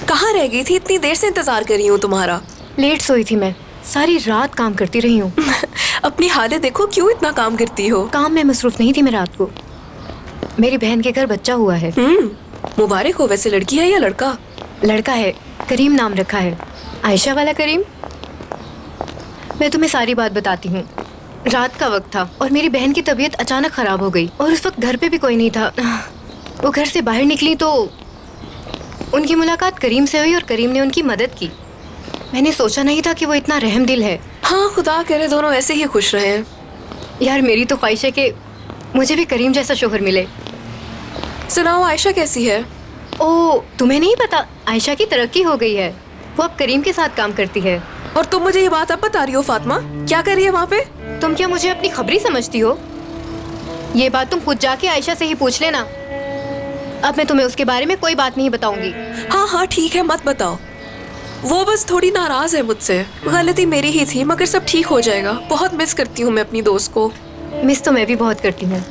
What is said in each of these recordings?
कहाँ रह गई थी? इतनी देर से इंतजार कर रही हूँ तुम्हारा। लेट सोई थी मैं, सारी रात काम करती रही हूँ। अपनी हालत देखो, क्यों इतना काम करती हो? काम में मसरूफ नहीं थी मैं रात को। मेरी बहन के घर बच्चा हुआ है। मुबारक हो। वैसे लड़की है या लड़का? लड़का है, करीम नाम रखा है। आयशा वाला करीम। मैं तुम्हें सारी बात बताती हूँ। रात का वक्त था और मेरी बहन की तबीयत अचानक खराब हो गई और उस वक्त घर पे भी कोई नहीं था। वो घर से बाहर निकली तो उनकी मुलाकात करीम से हुई और करीम ने उनकी मदद की। मैंने सोचा नहीं था कि वो इतना रहमदिल है। हाँ, खुदा करे दोनों ऐसे ही खुश रहे। यार मेरी तो ख्वाहिश है कि मुझे भी करीम जैसा शोहर मिले। सुनाओ, आयशा कैसी है? ओ, तुम्हें नहीं पता, आयशा की तरक्की हो गई है। वो अब करीम के साथ काम करती है। और तुम मुझे ये बात अब बता रही हो फातिमा? क्या कर रही है वहाँ पे? तुम क्या मुझे अपनी खबरी समझती हो? ये बात तुम खुद जाके आयशा से ही पूछ लेना। अब मैं तुम्हें उसके बारे में कोई बात नहीं बताऊंगी। हाँ हाँ ठीक है, मत बताओ। वो बस थोड़ी नाराज है मुझसे। गलती मेरी ही थी, मगर सब ठीक हो जाएगा। बहुत मिस करती हूँ मैं अपनी दोस्त को। मिस तो मैं भी बहुत करती हूँ।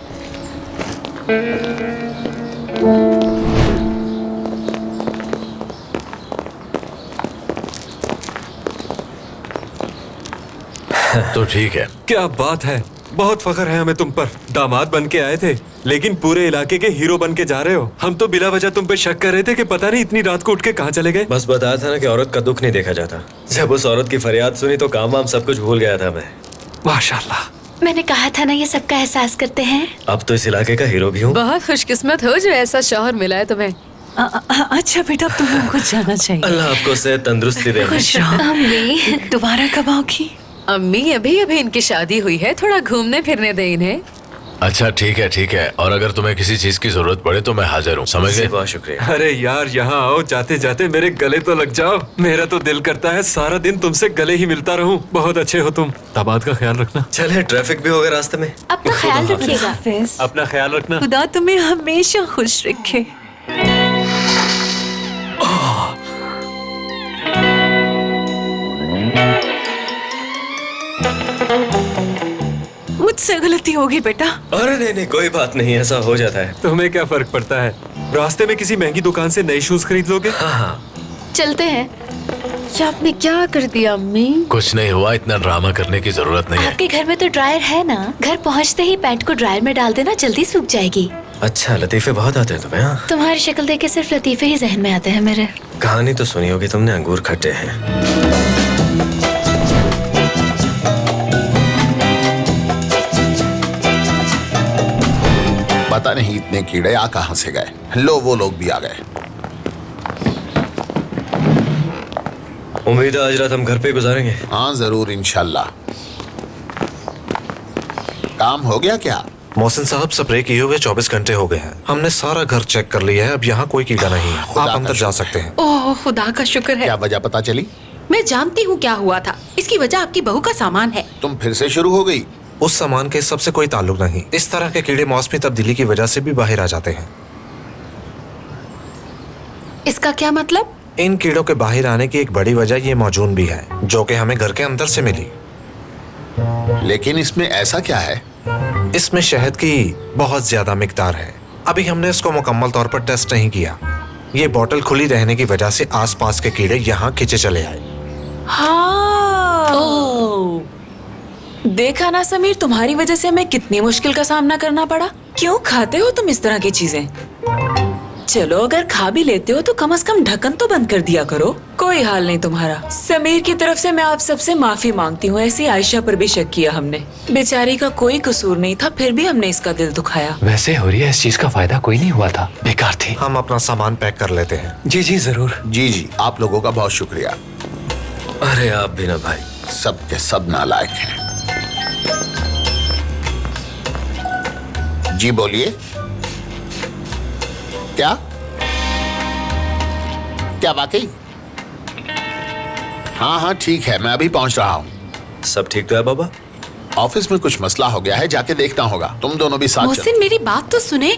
तो ठीक है। क्या बात है, बहुत फख्र है हमें तुम पर। दामाद बन के आए थे लेकिन पूरे इलाके के हीरो बन के जा रहे हो। हम तो बिला वजह तुम पे शक कर रहे थे कि पता नहीं इतनी रात को उठ के कहाँ चले गए। बस बताया था ना कि औरत का दुख नहीं देखा जाता। जब उस औरत की फरियाद सुनी तो काम वाम सब कुछ भूल गया था मैं। माशाल्लाह। मैंने कहा था ना ये सबका एहसास करते हैं। अब तो इस इलाके का हीरो भी हूँ। बहुत खुशकिस्मत हो जो ऐसा शौहर मिला है तुम्हें। अच्छा बेटा, तुम हमको जाना चाहिए। अल्लाह आपको सेहत तंदुरुस्ती दे। अम्मी दोबारा कब आओगी? अम्मी अभी इनकी शादी हुई है, थोड़ा घूमने फिरने दे इन्हें। अच्छा ठीक है। और अगर तुम्हें किसी चीज की जरूरत पड़े तो मैं हाजिर हूँ, समझ गए? बहुत शुक्रिया। अरे यार, यहाँ आओ, जाते जाते मेरे गले तो लग जाओ। मेरा तो दिल करता है सारा दिन तुमसे गले ही मिलता रहूं। बहुत अच्छे हो तुम। दामाद का ख्याल रखना। चले, ट्रैफिक भी होगा रास्ते में। अपना ख्याल रखिएगा। अपना ख्याल रखना। खुदा तुम्हें हमेशा खुश रखे। मुझसे गलती होगी बेटा। अरे नहीं, कोई बात नहीं, ऐसा हो जाता है। तुम्हें क्या फर्क पड़ता है? रास्ते में किसी महंगी दुकान से नए शूज खरीद लोगे। हाँ। चलते हैं। क्या आपने क्या कर दिया अम्मी? कुछ नहीं हुआ, इतना ड्रामा करने की जरूरत नहीं है। आपके घर में तो ड्रायर है ना, घर पहुंचते ही पैंट को ड्रायर में डाल देना, जल्दी सूख जाएगी। अच्छा, लतीफे बहुत आते हैं तुम्हें। हाँ? तुम्हारी शक्ल देख के सिर्फ लतीफे ही जहन में आते हैं मेरे। कहानी तो सुनी होगी तुमने, अंगूर खट्टे हैं। पता नहीं इतने कीड़े आ कहां से गए। लो, वो लोग भी आ गए। उम्मीद है आज रात हम घर पे गुजारेंगे। हाँ जरूर, इंशाल्लाह। काम हो गया क्या? मोहसिन साहब, स्प्रे किए हुए 24 घंटे हो गए हैं। हमने सारा घर चेक कर लिया है, अब यहाँ कोई कीड़ा नहीं है। आप अंदर जा सकते हैं। ओह, खुदा का शुक्र है। क्या वजह पता चली? मैं जानती हूँ क्या हुआ था। इसकी वजह आपकी बहू का सामान है। तुम फिर से शुरू हो गई? उस सामान के सबसे कोई ताल्लुक नहीं। इस तरह के कीड़े मौसमी तब्दीली की वजह से भी बाहर आ जाते हैं। इसका क्या मतलब? इन कीड़ों के बाहर आने की एक बड़ी वजह ये मौजूद भी है, जो कि हमें घर के अंदर से मिली। लेकिन इसमें ऐसा क्या है? इसमें शहद की बहुत ज्यादा मिकदार है। अभी हमने इसको मुकम्मल तौर पर टेस्ट नहीं किया। ये बोतल खुली रहने की वजह से आसपास के कीड़े यहाँ खींचे चले आए। हाँ, देखा ना समीर, तुम्हारी वजह से हमें कितनी मुश्किल का सामना करना पड़ा। क्यों खाते हो तुम इस तरह की चीजें? चलो, अगर खा भी लेते हो तो कम से कम ढक्कन तो बंद कर दिया करो। कोई हाल नहीं तुम्हारा। समीर की तरफ से मैं आप सबसे माफी मांगती हूँ। ऐसी आयशा पर भी शक किया हमने। बेचारी का कोई कसूर नहीं था, फिर भी हमने इसका दिल दुखाया। वैसे हो रही है, इस चीज का फायदा कोई नहीं हुआ था, बेकार थी। हम अपना सामान पैक कर लेते हैं। जी जरूर। जी, आप लोगों का बहुत शुक्रिया। अरे आप भी ना भाई, सब के सब नालायक हैं। जी बोलिए। क्या वाकई? हाँ ठीक है, मैं अभी पहुंच रहा हूँ। सब ठीक तो है बाबा? ऑफिस में कुछ मसला हो गया है, जाके देखना होगा। तुम दोनों भी साथ चलो। मोहसिन, मेरी बात तो सुने।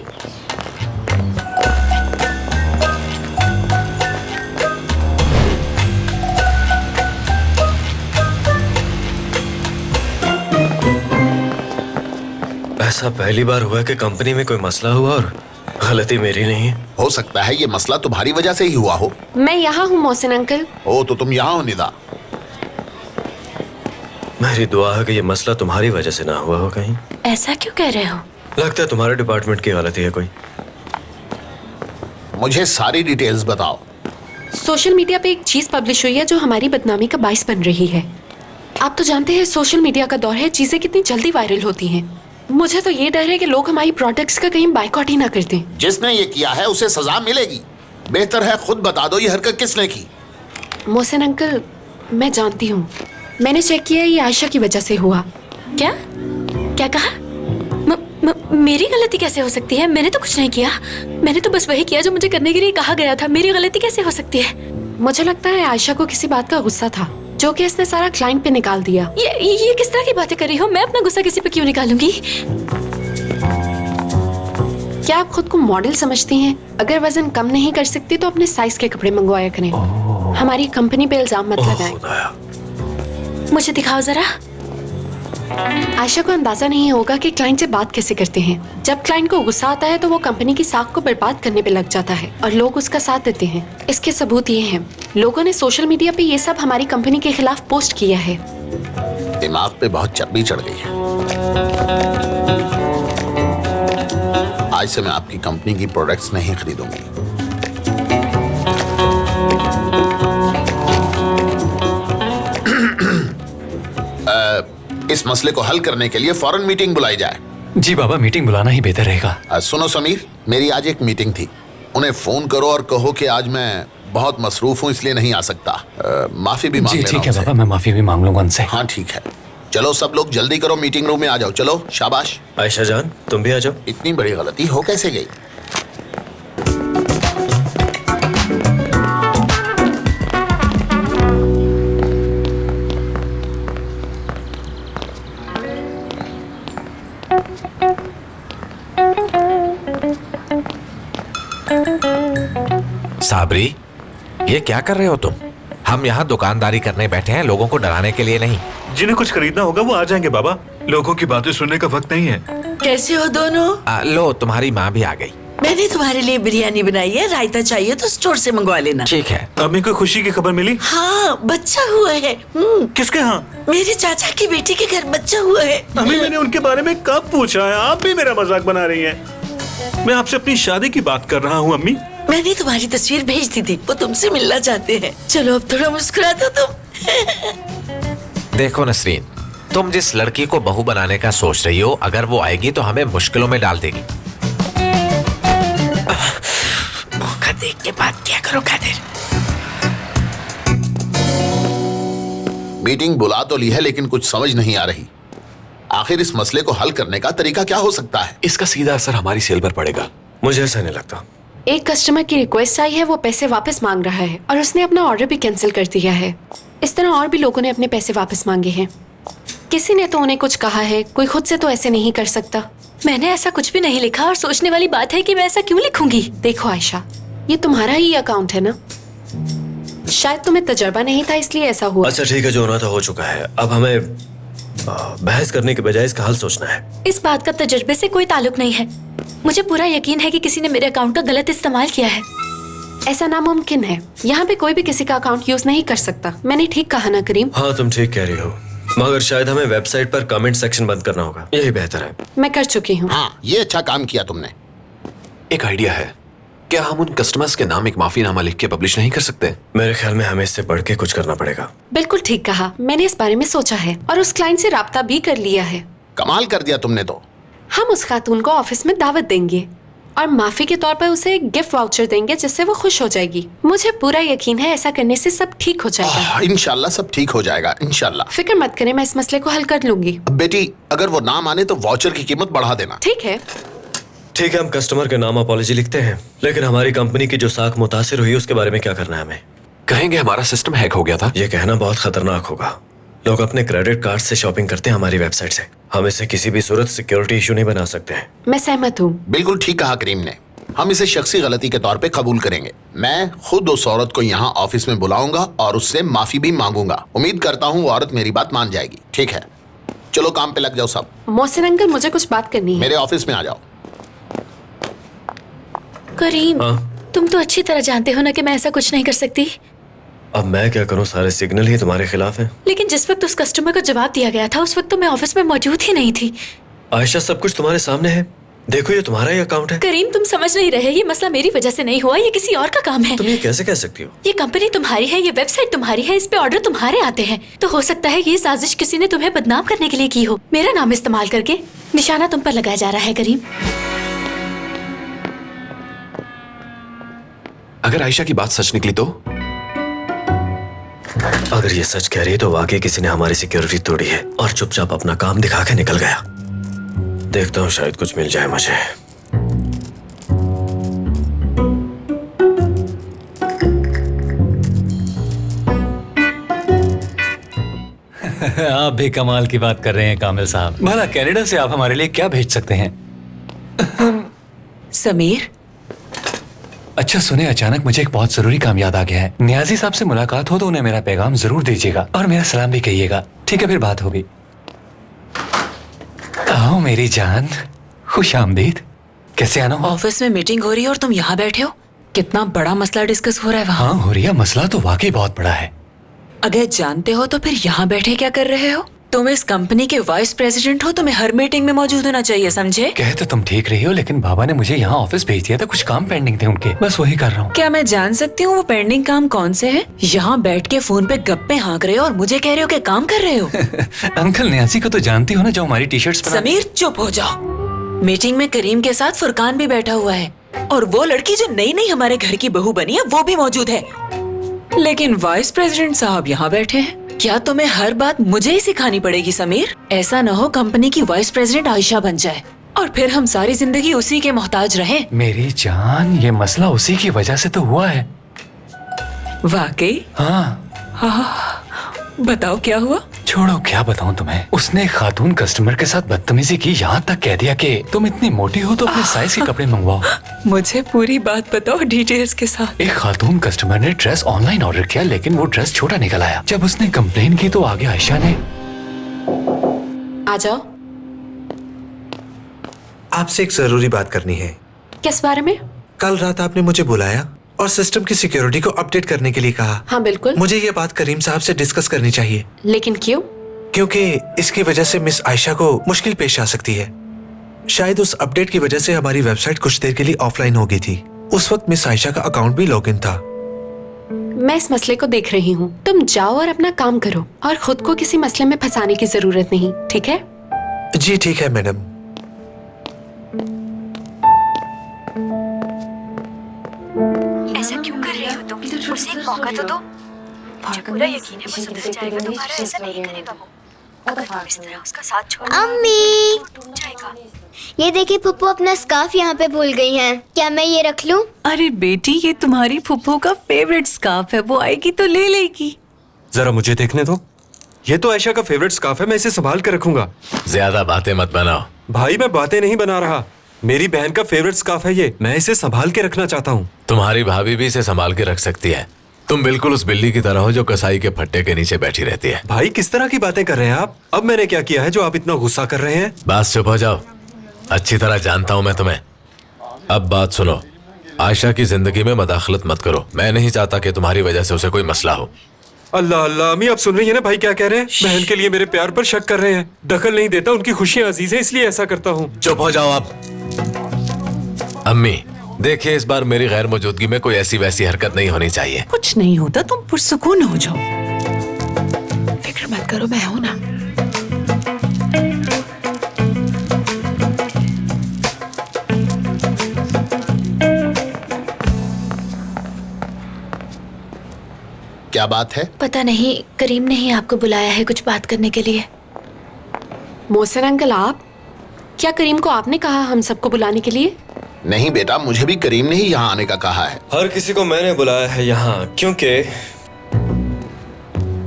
ऐसा पहली बार हुआ कि कंपनी में कोई मसला हुआ और गलती मेरी नहीं है। हो सकता है ये मसला तुम्हारी वजह से ही हुआ हो। मैं यहाँ हूँ मोहसिन अंकल। ओ तो तुम यहाँ हो निदा। मेरी दुआ है कि ये मसला तुम्हारी वजह से ना हुआ हो कहीं। ऐसा क्यों कह रहे हो? लगता है तुम्हारे डिपार्टमेंट की गलती है कोई। मुझे सारी डिटेल्स बताओ। सोशल मीडिया पे एक चीज पब्लिश हुई है जो हमारी बदनामी का बाइस बन रही है। आप तो जानते हैं सोशल मीडिया का दौर है, चीजें कितनी जल्दी वायरल होती हैं। मुझे तो ये डर है कि लोग हमारी प्रोडक्ट्स का कहीं बाइकआउट ही ना कर दें। जिसने ये किया है उसे सजा मिलेगी। बेहतर है खुद बता दो ये हरकत किसने की। मोहसिन अंकल, मैं जानती हूँ, मैंने चेक किया, ये आयशा की वजह से हुआ। क्या क्या कहा? मेरी गलती कैसे हो सकती है? मैंने तो कुछ नहीं किया। मैंने तो बस वही किया जो मुझे करने के लिए कहा गया था। मेरी गलती कैसे हो सकती है? मुझे लगता है आयशा को किसी बात का गुस्सा था जो कि इसने सारा क्लाइंट पे निकाल दिया। ये किस तरह की बातें कर रही हो? मैं अपना गुस्सा किसी पे क्यों निकालूंगी? क्या आप खुद को मॉडल समझती हैं? अगर वजन कम नहीं कर सकती तो अपने साइज के कपड़े मंगवाया करें। हमारी कंपनी पे इल्जाम मत लगाएं। मुझे दिखाओ जरा। आयशा को अंदाजा नहीं होगा कि क्लाइंट से बात कैसे करते हैं। जब क्लाइंट को गुस्सा आता है तो वो कंपनी की साख को बर्बाद करने पे लग जाता है और लोग उसका साथ देते हैं। इसके सबूत ये हैं, लोगों ने सोशल मीडिया पे ये सब हमारी कंपनी के खिलाफ पोस्ट किया है। दिमाग पे बहुत चर्बी चढ़ गई है। आज से मैं आपकी कंपनी की प्रोडक्ट्स नहीं खरीदूंगी। इस मसले को हल करने के लिए फौरन मीटिंग बुलाई जाए। जी बाबा, मीटिंग बुलाना ही बेहतर रहेगा। सुनो समीर, मेरी आज एक मीटिंग थी। उन्हें फोन करो और कहो कि आज मैं बहुत मसरूफ हूँ इसलिए नहीं आ सकता। माफी भी मांग जी लेना ठीक है उनसे। बाबा, मैं माफी भी मांग लूंगा उनसे। हाँ ठीक है। चलो सब लोग जल्दी करो, मीटिंग रूम में आ जाओ। चलो शाबाश। आयशा जान, तुम भी आ जाओ। इतनी बड़ी गलती हो कैसे गई? साबरी, ये क्या कर रहे हो तुम? हम यहाँ दुकानदारी करने बैठे हैं, लोगों को डराने के लिए नहीं। जिन्हें कुछ खरीदना होगा वो आ जाएंगे बाबा। लोगों की बातें सुनने का वक्त नहीं है। कैसे हो दोनों? लो, तुम्हारी माँ भी आ गई। मैंने तुम्हारे लिए बिरयानी बनाई है, रायता चाहिए तो स्टोर से मंगवा लेना। ठीक है। अम्मी को खुशी की खबर मिली? हाँ, बच्चा हुआ है। किसके यहाँ? मेरे चाचा की बेटी के घर बच्चा हुआ है। अम्मी, मैंने उनके बारे में कब पूछा है? आप भी मेरा मजाक बना रही हैं। मैं आपसे अपनी शादी की बात कर रहा हूँ अम्मी। मैंने तुम्हारी तस्वीर भेज दी थी, वो तुमसे मिलना चाहते हैं। चलो अब थोड़ा मुस्कुरा दो तुम। देखो नसरीन, तुम जिस लड़की को बहू बनाने का सोच रही हो, अगर वो आएगी तो हमें मुश्किलों में डाल देगी। मौका देख के बात क्या करो कादिर। मीटिंग बुला तो ली है लेकिन कुछ समझ नहीं आ रही। आखिर इस मसले को हल करने का तरीका क्या हो सकता है? इसका सीधा असर हमारी सेल पर पड़ेगा। मुझे ऐसा नहीं लगता। एक कस्टमर की रिक्वेस्ट आई है, वो पैसे वापस मांग रहा है और उसने अपना ऑर्डर भी कैंसिल कर दिया है। इस तरह और भी लोगों ने अपने पैसे वापस मांगे हैं। किसी ने तो उन्हें कुछ कहा है, कोई खुद से तो ऐसे नहीं कर सकता। मैंने ऐसा कुछ भी नहीं लिखा और सोचने वाली बात है कि मैं ऐसा क्यों लिखूंगी। देखो आयशा, ये तुम्हारा ही अकाउंट है ना, शायद तुम्हें तजर्बा नहीं था इसलिए ऐसा हुआ। अच्छा ठीक है, जो होना था हो चुका है। अब हमें बहस करने के बजाय इसका हल सोचना है। इस बात का तजर्बे से कोई ताल्लुक नहीं है। मुझे पूरा यकीन है कि किसी ने मेरे अकाउंट का गलत इस्तेमाल किया है। ऐसा नामुमकिन है, यहाँ पे कोई भी किसी का अकाउंट यूज नहीं कर सकता। मैंने ठीक कहा ना करीम? हाँ तुम ठीक कह रही हो, मगर शायद हमें वेबसाइट पर कमेंट सेक्शन बंद करना होगा, यही बेहतर है। मैं कर चुकी हूँ। हाँ, ये अच्छा काम किया तुमने। एक आइडिया है, क्या हम उन कस्टमर्स के नाम एक माफीनामा लिख के पब्लिश नहीं कर सकते? मेरे ख्याल में हमें इससे बढ़ के कुछ करना पड़ेगा। बिल्कुल ठीक कहा, मैंने इस बारे में सोचा है और उस क्लाइंट से राब्ता भी कर लिया है। कमाल कर दिया तुमने तो। हम उस खातून को ऑफिस में दावत देंगे और माफी के तौर पर उसे एक गिफ्ट वाउचर देंगे जिससे वो खुश हो जाएगी। मुझे पूरा यकीन है ऐसा करने से सब ठीक हो जाएगा। इंशाल्लाह सब ठीक हो जाएगा, इंशाल्लाह। फिक्र मत करें, मैं इस मसले को हल कर लूंगी। बेटी, अगर वो ना माने तो वाउचर की कीमत बढ़ा देना। ठीक है। ठीक है, हम कस्टमर के नाम अपॉलॉजी लिखते हैं, लेकिन हमारी कंपनी की जो साख मुतासिर हुई उसके बारे में क्या करना है हमें? कहेंगे हमारा सिस्टम हैक हो गया था। ये कहना बहुत खतरनाक होगा। लोग अपने क्रेडिट कार्ड से शॉपिंग करते हैं हमारी वेबसाइट से। हम इसे किसी भी सूरत सिक्योरिटी इशू नहीं बना सकते हैं। मैं सहमत हूँ। बिल्कुल ठीक कहा करीम ने। हम इसे शख्सी गलती के तौर पे कबूल करेंगे। मैं खुद उस औरत को यहाँ ऑफिस में बुलाऊंगा और उससे माफी भी मांगूंगा। उम्मीद करता हूँ वो औरत मेरी बात मान जाएगी। ठीक है, चलो काम पे लग जाओ सब। मोहसिन अंकल, मुझे कुछ बात करनी है। मेरे ऑफिस में आ जाओ। करीम, हाँ? तुम तो अच्छी तरह जानते हो ना कि मैं ऐसा कुछ नहीं कर सकती। अब मैं क्या करूं, सारे सिग्नल ही तुम्हारे खिलाफ हैं। लेकिन जिस वक्त उस कस्टमर को जवाब दिया गया था उस वक्त तो मैं ऑफिस में मौजूद ही नहीं थी। आयशा, सब कुछ तुम्हारे सामने है। देखो, ये तुम्हारा ही अकाउंट है। करीम, तुम समझ नहीं रहे, ये मसला मेरी वजह से नहीं हुआ, ये किसी और का काम है। तुम ये कैसे कह सकती हो? ये कंपनी तुम्हारी है, ये वेबसाइट तुम्हारी है, इस पे ऑर्डर तुम्हारे आते हैं। तो हो सकता है ये साजिश किसी ने तुम्हें बदनाम करने के लिए की हो, मेरा नाम इस्तेमाल करके निशाना तुम पर लगाया जा रहा है। करीम, अगर आयशा की बात सच निकली तो? अगर ये सच कह रही है तो वाकई किसी ने हमारी सिक्योरिटी तोड़ी है और चुपचाप अपना काम दिखा के निकल गया। देखता हूँ, शायद कुछ मिल जाए मुझे। आप भी कमाल की बात कर रहे हैं कामिल साहब। भला कनाडा से आप हमारे लिए क्या भेज सकते हैं? समीर, अच्छा सुने, अचानक मुझे एक बहुत जरूरी काम याद आ गया है। नियाजी साहब से मुलाकात हो तो उन्हें मेरा पैगाम जरूर दीजिएगा और मेरा सलाम भी कहिएगा। ठीक है, फिर बात होगी। आओ मेरी जान, खुश आमदीद। कैसे आना हो? ऑफिस में मीटिंग हो रही है और तुम यहाँ बैठे हो। कितना बड़ा मसला डिस्कस हो रहा है वहाँ। हाँ हो रही है, मसला तो वाकई बहुत बड़ा है। अगर जानते हो तो फिर यहाँ बैठे क्या कर रहे हो? तुम इस कंपनी के वाइस प्रेसिडेंट हो, तुम्हें हर मीटिंग में मौजूद होना चाहिए, समझे? कह तो तुम ठीक रही हो, लेकिन बाबा ने मुझे यहाँ ऑफिस भेज दिया था, कुछ काम पेंडिंग थे उनके, बस वही कर रहा हूँ। क्या मैं जान सकती हूँ वो पेंडिंग काम कौन से है? यहाँ बैठ के फोन पे गप्पे हाँक रहे हो और मुझे कह रहे हो कि काम कर रहे हो। अंकल न्यासी को तो जानती हो ना, जो हमारी टी शर्ट्स पर। समीर, चुप हो जाओ। मीटिंग में करीम के साथ फुरकान भी बैठा हुआ है और वो लड़की जो नई नई हमारे घर की बहू बनी है वो भी मौजूद है। लेकिन वाइस प्रेसिडेंट साहब यहाँ बैठे हैं। क्या तुम्हें हर बात मुझे ही सिखानी पड़ेगी समीर? ऐसा न हो कंपनी की वाइस प्रेसिडेंट आयशा बन जाए और फिर हम सारी जिंदगी उसी के मोहताज रहें। मेरी जान, ये मसला उसी की वजह से तो हुआ है। वाकई? हाँ। बताओ क्या हुआ? छोड़ो, क्या बताऊं तुम्हें। उसने एक खातून कस्टमर के साथ बदतमीजी की, यहाँ तक कह दिया कि तुम इतनी मोटी हो तो अपने साइज के कपड़े मंगवाओ। मुझे पूरी बात बताओ डिटेल्स के साथ। एक खातून कस्टमर ने ड्रेस ऑनलाइन ऑर्डर किया, लेकिन वो ड्रेस छोटा निकल आया। जब उसने कंप्लेन की तो आगे आयशा ने। आ जाओ। आपसे एक जरूरी बात करनी है। किस बारे में? कल रात आपने मुझे बुलाया और सिस्टम की सिक्योरिटी को अपडेट करने के लिए कहा। हाँ बिल्कुल। मुझे ये बात करीम साहब से डिस्कस करनी चाहिए। लेकिन क्यों? क्योंकि इसकी वजह से मिस आयशा को मुश्किल पेश आ सकती है। शायद उस अपडेट की वजह से हमारी वेबसाइट कुछ देर के लिए ऑफलाइन हो गई थी। उस वक्त मिस आयशा का अकाउंट भी लॉगिन था। मैं इस मसले को देख रही हूँ। तुम जाओ और अपना काम करो और खुद को किसी मसले में फंसाने की जरूरत नहीं, ठीक है? जी ठीक है मैडम। ऐसा क्यों कर रही हो तुम? उसे एक मौका तो दो। मुझे पूरा यकीन है वो सुधर जाएगा, तुम्हारा ऐसा नहीं करेगा वो। अगर तुम इस तरह उसका साथ छोड़ अम्मी, टूट जाएगा। ये देखिए फुप्पू अपना स्कार्फ यहाँ पे भूल गई हैं। क्या मैं ये रख लूँ? अरे बेटी, ये तुम्हारी फुप्पो का फेवरेट स्कार्फ है, वो आएगी तो ले लेगी। जरा मुझे देखने दो। ये तो आयशा का फेवरेट स्कार्फ है, मैं इसे संभाल कर रखूंगा। ज्यादा बातें मत बनाओ। भाई मैं बातें नहीं बना रहा, मेरी बहन का फेवरेट स्कार्फ है ये, मैं इसे संभाल के रखना चाहता हूँ। तुम्हारी भाभी भी इसे संभाल के रख सकती है। तुम बिल्कुल उस बिल्ली की तरह हो जो कसाई के फट्टे के नीचे बैठी रहती है। भाई किस तरह की बातें कर रहे हैं आप? अब मैंने क्या किया है जो आप इतना गुस्सा कर रहे हैं? बस चुप हो जाओ, अच्छी तरह जानता हूं मैं तुम्हें। अब बात सुनो, आयशा की जिंदगी में मदाखलत मत करो। मैं नहीं चाहता कि तुम्हारी वजह से उसे कोई मसला हो। अल्लाह अल्लाह, अम्मी आप सुन रही है ना भाई क्या कह रहे हैं? बहन के लिए मेरे प्यार पर शक कर रहे हैं। दखल नहीं देता, उनकी खुशियां अजीज है इसलिए ऐसा करता हूँ। चुप हो जाओ आप। अम्मी देखिए, इस बार मेरी गैर मौजूदगी में कोई ऐसी वैसी हरकत नहीं होनी चाहिए। कुछ नहीं होता, तुम पुरसुकून हो जाओ। फिक्र मत करो, मैं हूं ना। क्या बात है? पता नहीं, करीम ने ही आपको बुलाया है कुछ बात करने के लिए। मोहसिन अंकल, आप क्या करीम को आपने कहा हम सबको बुलाने के लिए? नहीं बेटा, मुझे भी करीम ने ही यहाँ आने का कहा है। हर किसी को मैंने बुलाया है यहाँ क्योंकि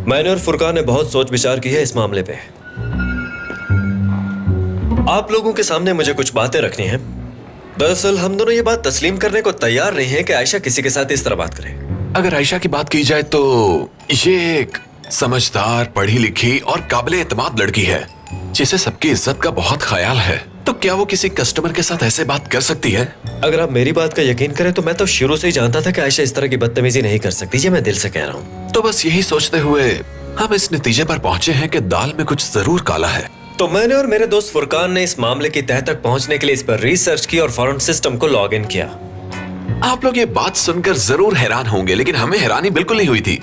मैंने और फुरकान ने बहुत सोच विचार की है इस मामले पे। आप लोगों के सामने मुझे कुछ बातें रखनी है। दरअसल हम दोनों ये बात तस्लीम करने को तैयार नहीं है कि आयशा किसी के साथ इस तरह बात करे। अगर आयशा की बात की जाए तो ये एक समझदार, पढ़ी लिखी और काबिल एतमाद लड़की है जिसे सबकी इज्जत का बहुत ख्याल है। तो क्या वो किसी कस्टमर के साथ ऐसे बात कर सकती है? अगर आप मेरी बात का यकीन करें तो मैं तो शुरू से ही जानता था कि आयशा इस तरह की बदतमीजी नहीं कर सकती। ये मैं दिल से कह रहा हूँ। तो बस यही सोचते हुए हम इस नतीजे पर पहुंचे हैं कि दाल में कुछ जरूर काला है। तो मैंने और मेरे दोस्त फुरकान ने इस मामले की तह तक पहुंचने के लिए इस पर रिसर्च की और फौरन सिस्टम को लॉग इन किया। आप लोग ये बात सुनकर जरूर हैरान होंगे, लेकिन हमें हैरानी बिल्कुल नहीं हुई थी।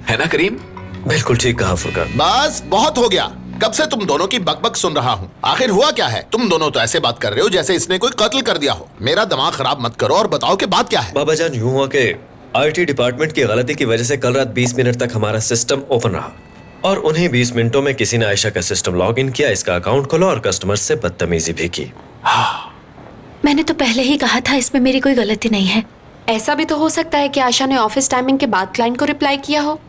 है ना करीम? बिल्कुल ठीक कहा फुरकान। बस बहुत हो गया। कब से तुम दोनों की बकबक सुन रहा हूँ। आखिर हुआ क्या है? तुम दोनों तो ऐसे बात कर रहे हो जैसे इसने कोई कत्ल कर दिया हो। मेरा दिमाग खराब मत करो और बताओ कि बात क्या है। बाबा जान, यूं हुआ कि आईटी डिपार्टमेंट की गलती की वजह से कल रात 20 मिनट तक हमारा सिस्टम ओपन रहा और उन्हीं 20 मिनटों में किसी ने आयशा का सिस्टम लॉग इन किया, इसका अकाउंट खोला और कस्टमर से बदतमीजी भी की। मैंने तो पहले ही कहा था इसमें मेरी कोई गलती नहीं है। ऐसा भी तो हो सकता है कि आशा ने ऑफिस टाइमिंग के बाद क्लाइंट को रिप्लाई किया हो।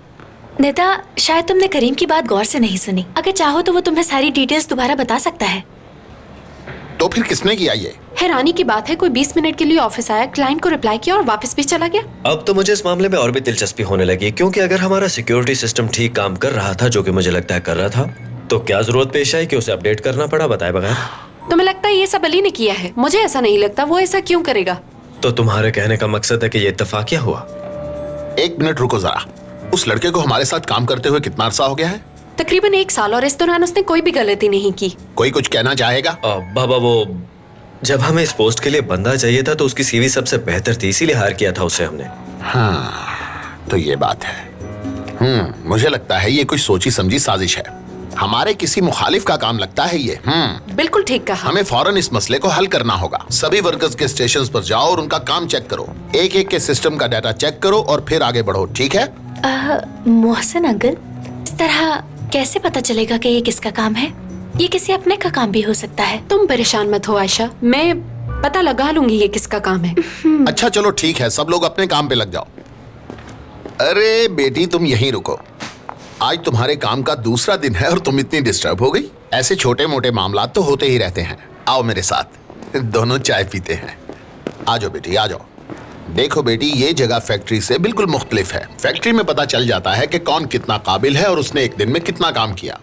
नेता, शायद तुमने करीम की बात गौर से नहीं सुनी। अगर चाहो तो वो तुम्हें सारी डिटेल्स दोबारा बता सकता है। तो फिर किसने किया ये? हैरानी की बात है, कोई 20 मिनट के लिए ऑफिस आया, क्लाइंट को रिप्लाई किया और वापस भी चला गया। अब तो मुझे इस मामले में और भी दिलचस्पी होने लगी, क्योंकि अगर हमारा सिक्योरिटी सिस्टम ठीक काम कर रहा था, जो कि मुझे लगता है कर रहा था, तो क्या जरूरत पेश आई कि उसे अपडेट करना पड़ा बताए बगैर? तुम्हें लगता है ये सब अली ने किया है? मुझे ऐसा नहीं लगता। वो ऐसा क्यों करेगा? तो तुम्हारे कहने का मकसद है कि ये इत्तेफाकिया हुआ? एक मिनट रुको जरा। उस लड़के को हमारे साथ काम करते हुए कितना अरसा हो गया है? तकरीबन 1 साल, और इस दौरान उसने कोई भी गलती नहीं की। कोई कुछ कहना चाहेगा? बाबा, वो जब हमें इस पोस्ट के लिए बंदा चाहिए था तो उसकी सीवी सबसे बेहतर थी, इसीलिए हायर किया था उसे हमने। हाँ, तो ये बात है। मुझे लगता है ये कुछ सोची समझी साजिश है। हमारे किसी मुखालिफ का काम लगता है ये। बिल्कुल ठीक कहा। हमें फौरन इस मसले को हल करना होगा। सभी वर्कर्स के स्टेशंस पर जाओ और उनका काम चेक करो। एक एक के सिस्टम का डाटा चेक करो और फिर आगे बढ़ो, ठीक है? मोहसिन अंकल, इस तरह कैसे पता चलेगा कि ये किसका काम है? ये किसी अपने का काम भी हो सकता है। तुम परेशान मत हो आयशा, मैं पता लगा लूंगी ये किसका काम है। अच्छा चलो ठीक है, सब लोग अपने काम पे लग जाओ। अरे बेटी, तुम यहीं रुको। आज तुम्हारे काम का दूसरा दिन है और तुम इतनी डिस्टर्ब हो गई। ऐसे छोटे मोटे मामला तो होते ही रहते हैं। आओ मेरे साथ, दोनों चाय पीते हैं। आ जाओ बेटी, आ जाओ। देखो बेटी, ये जगह फैक्ट्री से बिल्कुल मुख्तलिफ है। फैक्ट्री में पता चल जाता है कि कौन कितना काबिल है और उसने एक दिन में कितना काम किया,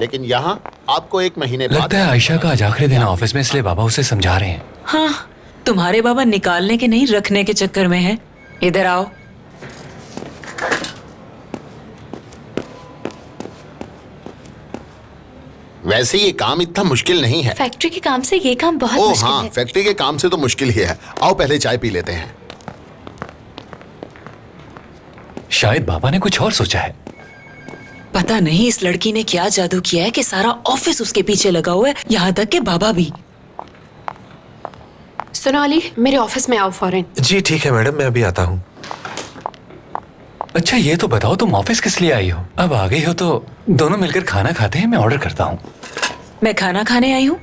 लेकिन यहाँ आपको 1 महीने बाद। लगता है आयशा का आज आखिरी दिन ऑफिस में, इसलिए बाबा उसे समझा रहे हैं। हाँ, तुम्हारे बाबा निकालने के नहीं रखने के चक्कर में है। इधर आओ। वैसे ये काम इतना मुश्किल नहीं है। फैक्ट्री के काम से ये काम बहुत ओह मुश्किल हाँ, है। फैक्ट्री के काम से तो मुश्किल ही है। आओ पहले चाय पी लेते हैं। शायद बाबा ने कुछ और सोचा है। पता नहीं इस लड़की ने क्या जादू किया है कि सारा ऑफिस उसके पीछे लगा हुआ है, यहाँ तक कि बाबा भी। सुनो अली, मेरे ऑफिस में आओ फौरन। जी ठीक है मैडम, मैं अभी आता हूँ। अच्छा ये तो बताओ, तुम ऑफिस किस लिए आई हो? अब आ गई हो तो दोनों मिलकर खाना खाते हैं, मैं ऑर्डर करता हूँ। मैं खाना खाने आई हूँ।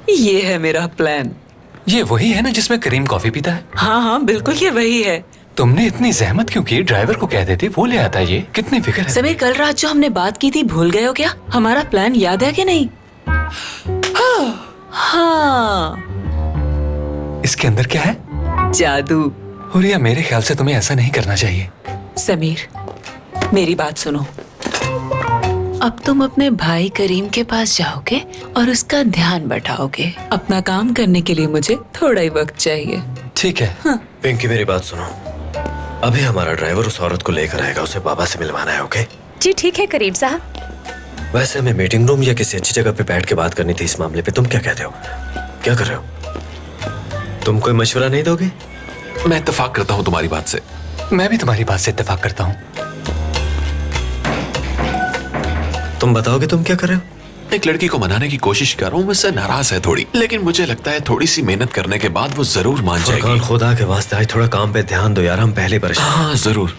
ये है मेरा प्लान। ये वही है ना जिसमें करीम कॉफी पीता है? हाँ हाँ बिल्कुल, ये वही है। तुमने इतनी जहमत क्यों की? ड्राइवर को कह देती, वो ले आता। ये कितनी फिक्र है। समीर, कल रात जो हमने बात की थी भूल गए हो क्या? हमारा प्लान याद है कि नहीं? हाँ। इसके अंदर क्या है? जादू। हुरिया, मेरे ख्याल से तुम्हें ऐसा नहीं करना चाहिए। समीर, मेरी बात सुनो। अब तुम अपने भाई करीम के पास जाओगे और उसका ध्यान बटाओगे। अपना काम करने के लिए मुझे थोड़ा ही वक्त चाहिए। ठीक है। हाँ। पिंकी, मेरी बात सुनो। अभी हमारा ड्राइवर उस औरत को लेकर आएगा, उसे बाबा से मिलवाना है। ओके जी ठीक है करीम साहब। वैसे हमें मीटिंग रूम या किसी अच्छी जगह पे बैठ के बात करनी थी इस मामले पे। तुम क्या कहते हो? क्या कर रहे हो? तुम कोई मशवरा नहीं दोगे? मैं इत्तेफाक करता हूँ तुम्हारी बात से। मैं भी तुम्हारी बात से इत्तेफाक करता हूँ। तुम बताओगे तुम क्या कर रहे हो? एक लड़की को मनाने की कोशिश कर रहा हूँ, मुझसे नाराज है थोड़ी, लेकिन मुझे लगता है थोड़ी सी मेहनत करने के बाद वो जरूर मान जाएगी। खुदा के वास्ते आज थोड़ा काम पे ध्यान दो यार, हम पहले परेशान। हाँ जरूर।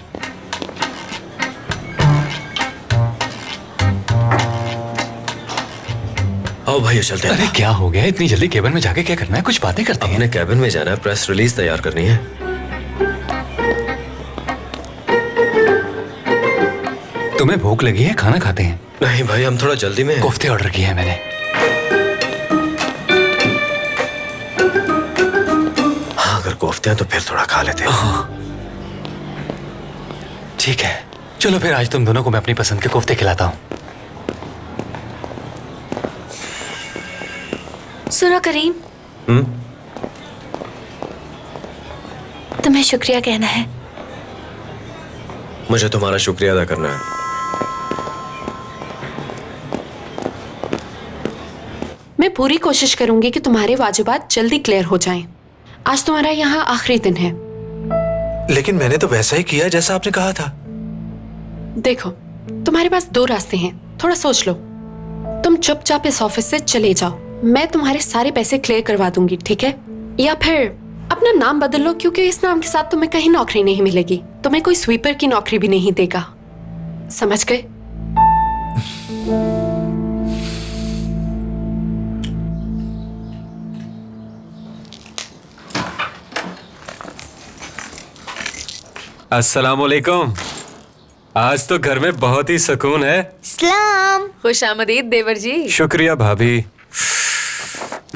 आओ भाई चलते हैं। अरे क्या हो गया? इतनी जल्दी केबिन में जाके क्या करना है? कुछ बातें करते हैं। अपने केबिन में जाना है, प्रेस रिलीज तैयार करनी है। तुम्हें भूख लगी है? खाना खाते हैं? नहीं भाई, हम थोड़ा जल्दी में हैं। कोफ्ते ऑर्डर किए हैं मैंने। हाँ, अगर कोफ्ते हैं तो फिर थोड़ा खा लेते हैं। ठीक है, चलो फिर आज तुम दोनों को मैं अपनी पसंद के कोफ्ते खिलाता हूँ। सुनो करीम, तुम्हें शुक्रिया कहना है। मुझे तुम्हारा शुक्रिया अदा करना है। मैं पूरी कोशिश करूंगी कि तुम्हारे वाजिबात जल्दी क्लियर हो जाएं। आज तुम्हारा यहाँ आखिरी दिन है। लेकिन मैंने तो वैसा ही किया जैसा आपने कहा था। देखो, तुम्हारे पास 2 रास्ते हैं, थोड़ा सोच लो। तुम चुपचाप इस ऑफिस से चले जाओ, मैं तुम्हारे सारे पैसे क्लियर करवा दूंगी, ठीक है? या फिर अपना नाम बदल लो, क्योंकि इस नाम के साथ तुम्हें कहीं नौकरी नहीं मिलेगी। तुम्हें कोई स्वीपर की नौकरी भी नहीं देगा, समझ गए? अस्सलाम वालेकुम। आज तो घर में बहुत ही सुकून है। सलाम। खुशामदीद देवर जी। शुक्रिया भाभी।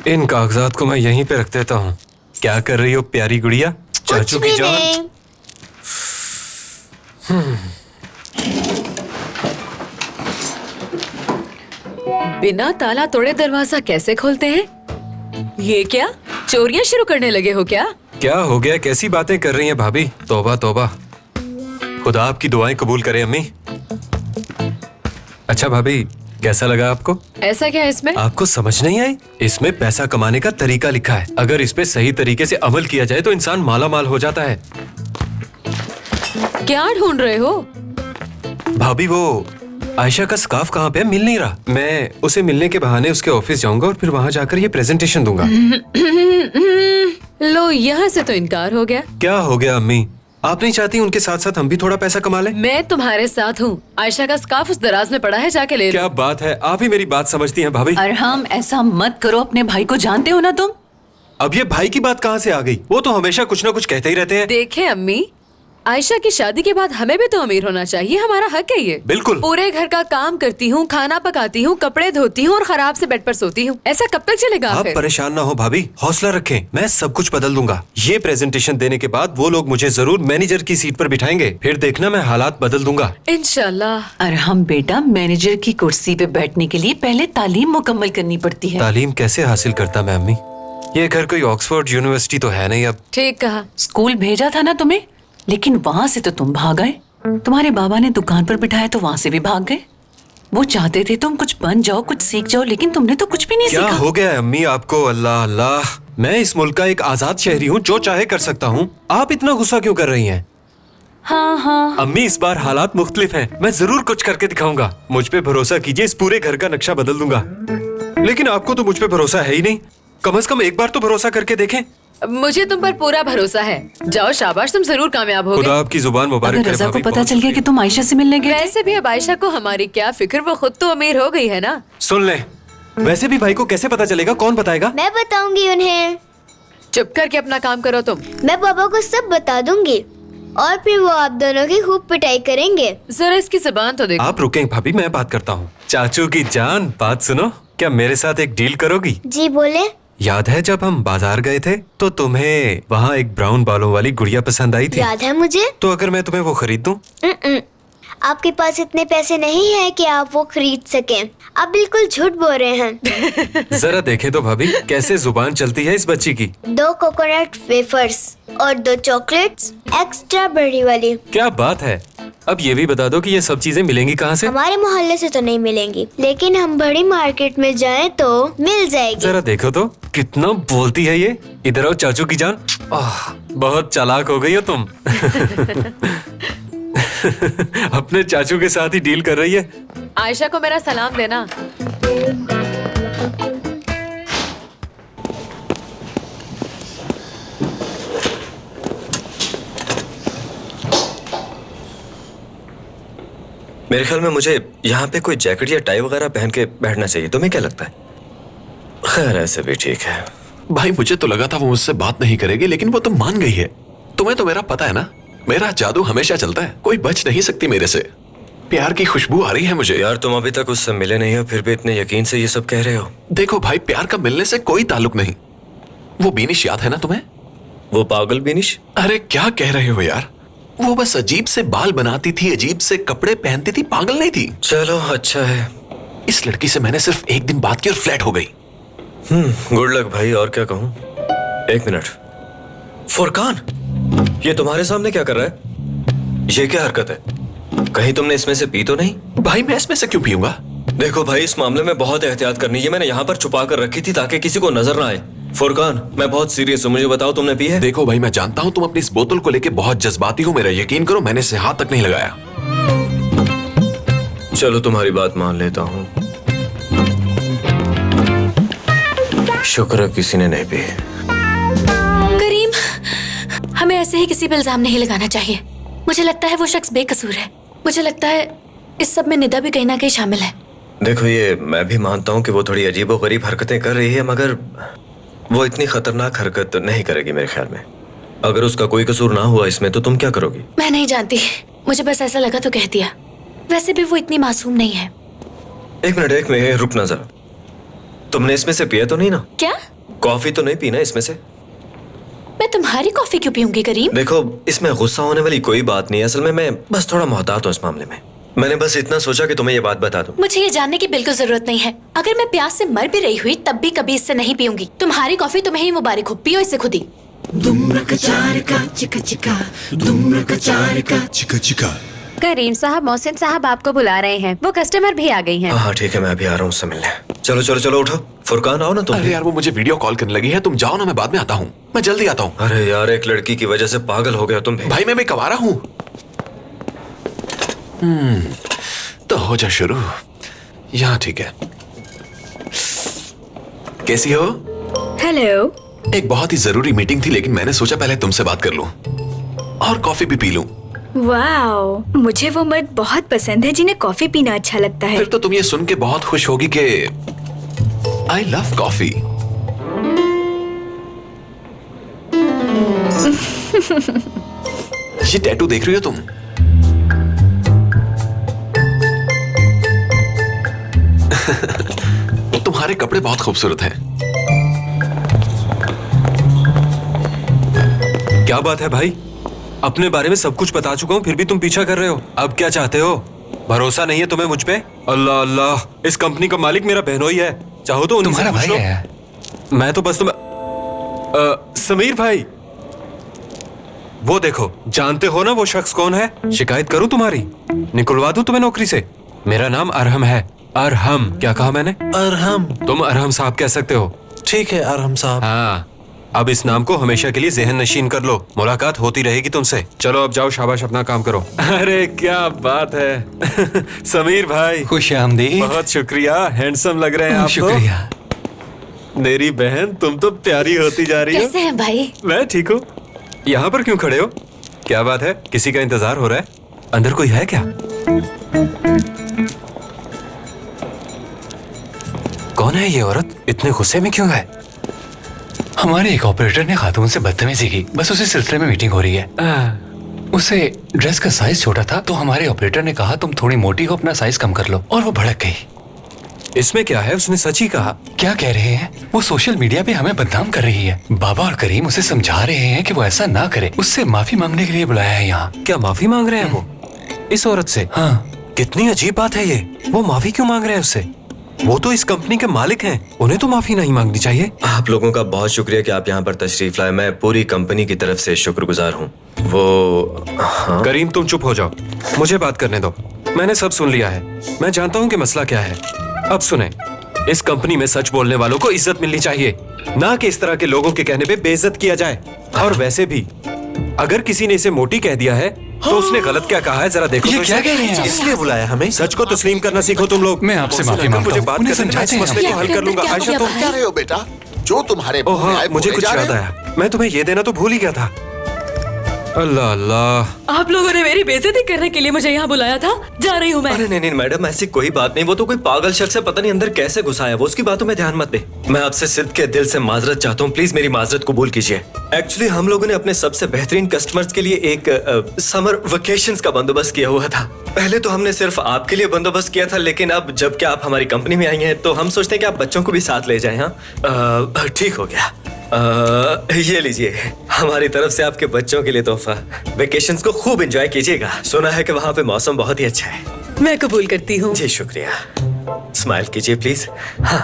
इन कागजात को मैं यहीं पे रख देता हूँ। क्या कर रही हो प्यारी गुड़िया? चाचू की जान। बिना ताला तोड़े दरवाजा कैसे खोलते हैं? ये क्या चोरियां शुरू करने लगे हो क्या? क्या हो गया? कैसी बातें कर रही हैं भाभी? तौबा तौबा। खुदा आपकी दुआएं कबूल करे अम्मी। अच्छा भाभी, कैसा लगा आपको? ऐसा क्या है इसमें? आपको समझ नहीं आई? इसमें पैसा कमाने का तरीका लिखा है। अगर इस पे सही तरीके से अमल किया जाए तो इंसान माला माल हो जाता है। क्या ढूंढ रहे हो? भाभी वो आयशा का स्कार्फ कहाँ पे है? मिल नहीं रहा। मैं उसे मिलने के बहाने उसके ऑफिस जाऊंगा और फिर वहाँ जाकर ये प्रेजेंटेशन दूंगा। लो, यहाँ से तो इनकार हो गया। क्या हो गया अम्मी? आप नहीं चाहती उनके साथ साथ हम भी थोड़ा पैसा कमा लें? मैं तुम्हारे साथ हूँ। आयशा का स्कार्फ उस दराज में पड़ा है, जाके ले लो। क्या बात है, आप ही मेरी बात समझती हैं भाभी। अरहम, ऐसा मत करो, अपने भाई को जानते हो ना तुम। अब ये भाई की बात कहाँ से आ गई? वो तो हमेशा कुछ ना कुछ कहते ही रहते हैं। देखे अम्मी, आयशा की शादी के बाद हमें भी तो अमीर होना चाहिए, हमारा हक है ये। बिल्कुल। पूरे घर का काम करती हूँ, खाना पकाती हूँ, कपड़े धोती हूँ और खराब से बेड पर सोती हूँ। ऐसा कब तक चलेगा? आप फिर परेशान ना हो भाभी, हौसला रखें, मैं सब कुछ बदल दूंगा। ये प्रेजेंटेशन देने के बाद वो लोग मुझे जरूर मैनेजर की सीट पर बिठाएंगे, फिर देखना मैं हालात बदल दूंगा इंशाल्लाह। अरहम बेटा, मैनेजर की कुर्सी पे बैठने के लिए पहले तालीम मुकम्मल करनी पड़ती है। तालीम कैसे हासिल करता मैं अम्मी? ये घर कोई ऑक्सफोर्ड यूनिवर्सिटी तो है नहीं। अब ठीक कहा। स्कूल भेजा था ना तुम्हें, लेकिन वहाँ से तो तुम भाग गए। तुम्हारे बाबा ने दुकान पर बिठाया तो वहाँ से भी भाग गए। वो चाहते थे तुम कुछ बन जाओ, कुछ सीख जाओ, लेकिन तुमने तो कुछ भी नहीं सीखा। क्या हो गया है अम्मी आपको? अल्लाह अल्लाह, मैं इस मुल्क का एक आजाद शहरी हूँ, जो चाहे कर सकता हूँ। आप इतना गुस्सा क्यों कर रही हैं? हाँ हाँ अम्मी, इस बार हालात मुख्तलिफ हैं। मैं जरूर कुछ करके दिखाऊंगा। मुझ पे भरोसा कीजिए, इस पूरे घर का नक्शा बदल दूंगा। लेकिन आपको तो मुझ पे भरोसा है ही नहीं। कम से कम एक बार तो भरोसा करके देखें। मुझे तुम पर पूरा भरोसा है। जाओ, शाबाश, तुम जरूर कामयाब होगे। खुदा आपकी जुबान मुबारक अगर करे रजा को भाभी, पता बहुत चल गया कि तुम आयशा से मिलने गए थे। वैसे भी अब आयशा को हमारी क्या फिक्र, वो खुद तो अमीर हो गई है ना। सुन ले, वैसे भी भाई को कैसे पता चलेगा? कौन बताएगा? मैं बताऊंगी उन्हें। चुप करके अपना काम करो तुम। मैं पापा को सब बता दूंगी और फिर वो आप दोनों की खूब पिटाई करेंगे। जरा इसकी जुबान तो देखो। आप रुकें भाभी, मैं बात करता हूँ। चाचू की जान, बात सुनो। क्या मेरे साथ एक डील करोगी? जी बोले। याद है जब हम बाजार गए थे तो तुम्हें वहाँ एक ब्राउन बालों वाली गुड़िया पसंद आई थी? याद है मुझे। तो अगर मैं तुम्हें वो खरीद दूं? आपके पास इतने पैसे नहीं है कि आप वो खरीद सकें। आप बिल्कुल झूठ बोल रहे हैं। जरा देखे तो भाभी, कैसे जुबान चलती है इस बच्ची की। 2 कोकोनट वेफर्स और 2 चॉकलेट्स एक्स्ट्रा बड़ी वाली। क्या बात है। अब ये भी बता दो कि ये सब चीजें मिलेंगी कहाँ से? हमारे मोहल्ले से तो नहीं मिलेंगी, लेकिन हम बड़ी मार्केट में जाएं तो मिल जाएगी। जरा देखो तो कितना बोलती है ये। इधर आओ चाचू की जान। बहुत चालाक हो गई हो तुम। अपने चाचू के साथ ही डील कर रही है। आयशा को मेरा सलाम देना। मेरे ख्याल में मुझे यहाँ पे कोई जैकेट या टाई वगैरह पहन के बैठना चाहिए। तुम्हें क्या लगता है? खैर, ऐसे भी ठीक है। भाई, मुझे तो लगा था वो मुझसे बात नहीं करेगी, लेकिन वो तो मान गई है। तुम्हें तो मेरा पता है ना, मेरा जादू हमेशा चलता है, कोई बच नहीं सकती मेरे से। प्यार की खुशबू आ रही है मुझे। यार, तुम अभी तक उससे मिले नहीं हो, फिर भी इतने यकीन से ये सब कह रहे हो। देखो भाई, प्यार का मिलने से कोई ताल्लुक नहीं। वो बीनिश याद है ना तुम्हें? वो पागल बीनिश? अरे क्या कह रहे हो यार, वो बस अजीब से बाल बनाती थी, अजीब से कपड़े पहनती थी, पागल नहीं थी। चलो अच्छा है। इस लड़की से मैंने सिर्फ एक दिन बात की और फ्लैट हो गई। गुड लक भाई, और क्या कहूँ। एक मिनट, फुरकान, ये तुम्हारे सामने क्या कर रहा है? ये क्या हरकत है? कहीं तुमने इसमें से पी तो नहीं? भाई मैं इसमें से क्यों पीऊंगा? देखो भाई, इस मामले में बहुत एहतियात करनी है। मैंने यहाँ पर छुपा कर रखी थी ताकि किसी को नजर ना आए। फुरकान, मैं बहुत सीरियस हूँ, मुझे बताओ तुमने पी है? देखो भाई, मैं जानता हूँ तुम अपनी इस बोतल को लेके बहुत जज्बाती हो, मेरा यकीन करो, मैंने इसे हाथ तक नहीं लगाया। चलो तुम्हारी बात मान लेता हूँ। शुक्र है किसी ने नहीं पी। करीम, हमें ऐसे ही किसी पे इल्जाम नहीं लगाना चाहिए। मुझे लगता है वो शख्स बेकसूर है। मुझे लगता है इस सब में निदा भी कहीं ना कहीं शामिल है। देखो, ये मैं भी मानता हूँ कि वो थोड़ी अजीबोगरीब हरकतें कर रही है, मगर वो इतनी खतरनाक हरकत नहीं करेगी मेरे ख्याल में। अगर उसका कोई कसूर ना हुआ इसमें तो तुम क्या करोगी? मैं नहीं जानती, मुझे बस ऐसा लगा तो कह दिया। वैसे भी वो इतनी मासूम नहीं है। एक मिनट, रुकना जरा। तुमने इसमें से पिया तो नहीं ना? क्या? कॉफी तो नहीं पीना इसमें से? मैं तुम्हारी कॉफी क्यों पीऊंगी करीम? देखो, इसमें गुस्सा होने वाली कोई बात नहीं है। असल में मैं बस थोड़ा मोहतात हूँ इस मामले में। मैंने बस इतना सोचा कि तुम्हें ये बात बता दूं। मुझे ये जानने की बिल्कुल जरूरत नहीं है। अगर मैं प्यास से मर भी रही हुई तब भी कभी इससे नहीं पीऊंगी। तुम्हारी कॉफी तुम्हें ही मुबारक हो, पियो इसे खुद ही। करीम साहब, मोहसिन साहब आपको बुला रहे हैं। वो कस्टमर भी आ गई हैं। हाँ ठीक है, मैं अभी आ रहा हूँ उससे मिलने। चलो चलो चलो उठो। फुरकान, आओ ना तुम। अरे यार, वो मुझे वीडियो कॉल करने लगी है, तुम जाओ ना, मैं बाद में आता हूँ। मैं जल्दी आता हूँ। अरे यार, एक लड़की की वजह से पागल हो गया तुम भी। भाई मैं भी कवारा हूँ। तो हो जा शुरू। यहाँ ठीक है। कैसी हो? हेलो। एक बहुत ही जरूरी मीटिंग थी, लेकिन मैंने सोचा पहले तुमसे बात कर लूं और कॉफी भी पी लूं। वाओ, मुझे वो मर्द बहुत पसंद है जिन्हें कॉफी पीना अच्छा लगता है। फिर तो तुम ये सुन के बहुत खुश होगी कि आई लव कॉफी। ये टैटू देख रही हो तुम? तुम्हारे कपड़े बहुत खूबसूरत हैं। क्या बात है भाई, अपने बारे में सब कुछ बता चुका हूँ फिर भी तुम पीछा कर रहे हो। अब क्या चाहते हो? भरोसा नहीं है तुम्हें मुझ पे? अल्लाह अल्लाह, इस कंपनी का मालिक मेरा बहनोई है, चाहो तो तुम्हारा भाई है। मैं तो बस समीर भाई, वो देखो, जानते हो ना वो शख्स कौन है? शिकायत करूं तुम्हारी? निकलवा दूं तुम्हें नौकरी से? मेरा नाम अरहम है। अरहम, क्या कहा मैंने? अरहम। तुम अरहम साहब कह सकते हो। ठीक है अरहम साहब। हाँ, अब इस नाम को हमेशा के लिए ज़हन नशीन कर लो। मुलाकात होती रहेगी तुमसे। चलो अब जाओ, शाबाश, अपना काम करो। अरे क्या बात है समीर भाई, खुश आमदीद। बहुत शुक्रिया, हैंडसम लग रहे हैं आप। शुक्रिया। मेरी बहन, तुम तो प्यारी होती जा रही हो। कैसे हैं भाई? मैं ठीक हूँ। यहाँ पर क्यों खड़े हो? क्या बात है, किसी का इंतजार हो रहा है? अंदर कोई है क्या? कौन है ये औरत? इतने गुस्से में क्यों है? हमारे एक ऑपरेटर ने खातून से बदतमीजी की, बस उसी सिलसिले में मीटिंग हो रही है। उसे ड्रेस का साइज छोटा था तो हमारे ऑपरेटर ने कहा तुम थोड़ी मोटी हो, अपना साइज कम कर लो, और वो भड़क गई। इसमें क्या है, उसने सच ही कहा। क्या कह रहे हैं? वो सोशल मीडिया पे हमें बदनाम कर रही है। बाबा और करीम उसे समझा रहे हैं कि वो ऐसा ना करे, उससे माफी मांगने के लिए बुलाया है यहाँ। क्या माफी मांग रहे हैं वो इस औरत से? हाँ। कितनी अजीब बात है ये, वो माफी क्यों मांग रहे हैं उससे? वो तो इस कंपनी के मालिक हैं, उन्हें तो माफी नहीं मांगनी चाहिए। आप लोगों का बहुत शुक्रिया कि आप यहाँ पर तशरीफ लाए। मैं पूरी कंपनी की तरफ से शुक्रगुजार हूँ। वो हाँ? करीम तुम चुप हो जाओ, मुझे बात करने दो। मैंने सब सुन लिया है, मैं जानता हूँ कि मसला क्या है। अब सुने, इस कंपनी में सच बोलने वालों को इज्जत मिलनी चाहिए, ना कि इस तरह के लोगों के कहने पे बेइज्जत किया जाए। और वैसे भी अगर किसी ने इसे मोटी कह दिया है तो उसने गलत क्या कहा है, जरा देखो। ये तो क्या कह रहे हैं? इसलिए बुलाया हमें? सच को तस्लीम करना सीखो तुम लोग। मैं आपसे माफी मांगता मुझे हूँ। बात उन्हें करने में समझाते इस मसले हैं। को हल कर लूंगा। आयशा तुम क्या रहे हो बेटा? जो तुम्हारे ओह हाँ, मुझे कुछ याद है। आया, मैं तुम्हें ये देना तो भूल ही गया था। अल्लाह अल्लाह, आप लोगों ने मेरी बेइज्जती करने के लिए मुझे यहाँ बुलाया था। जा रही हूँ मैं। अरे नहीं मैडम, ऐसी कोई बात नहीं। वो तो कोई पागल शख्स है, पता नहीं अंदर कैसे घुसा है। वो उसकी बातों में ध्यान मत दे। मैं आपसे सिद्ध के दिल से माजरत चाहता हूँ, प्लीज मेरी माजरत कबूल कीजिए। एक्चुअली हम लोगों ने अपने सबसे बेहतरीन कस्टमर्स के लिए एक समर वेकेशंस का बंदोबस्त किया हुआ था। पहले तो हमने सिर्फ आपके लिए बंदोबस्त किया था, लेकिन अब जबकि आप हमारी कंपनी में आई हैं तो हम सोचते हैं कि आप बच्चों को भी साथ ले जाएं। हाँ ठीक हो गया। ये लीजिए हमारी तरफ से आपके बच्चों के लिए तोहफा। वेकेशंस को खूब एंजॉय कीजिएगा। सुना है कि वहाँ पे मौसम बहुत ही अच्छा है। मैं कबूल करती हूँ। जी शुक्रिया। स्माइल कीजिए प्लीज। हाँ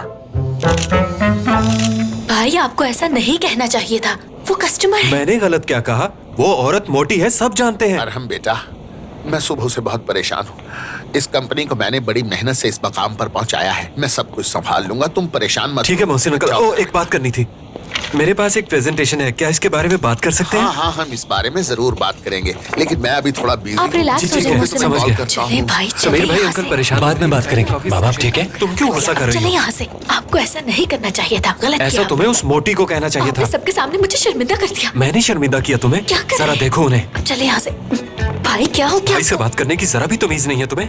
भाई आपको ऐसा नहीं कहना चाहिए था, वो कस्टमर है। मैंने गलत क्या कहा? वो औरत मोटी है, सब जानते हैं। अरहम बेटा, मैं सुबह से बहुत परेशान हूँ। इस कंपनी को मैंने बड़ी मेहनत से इस मकाम पर पहुंचाया है। मैं सब कुछ संभाल लूंगा, तुम परेशान मत। ठीक है मोहसिन अंकल, ओ एक बात करनी थी। मेरे पास एक प्रेजेंटेशन है, क्या इसके बारे में बात कर सकते हैं? हाँ हाँ, हम इस बारे में जरूर बात करेंगे, लेकिन मैं अभी थोड़ा बिजी आप रिलैक्स हो जाइए, मुझसे समझ गया। चले भाई, चले समीर भाई यहाँ अंकल से। परेशान। बाद में बात करेंगे। बाबा आप ठीक है? तुम क्यों गुस्सा कर रही चले हो? यहाँ से। आपको ऐसा नहीं करना चाहिए था, गलत ऐसा किया। तुम्हें उस मोटी को कहना चाहिए आपने था। सबके सामने मुझे शर्मिंदा कर दिया। मैंने शर्मिंदा किया तुम्हें? क्या कर जरा रहे हैं? देखो उन्हें। अब चले यहाँ से। भाई क्या हो गया? भाई से बात करने की जरा भी तमीज नहीं है तुम्हें?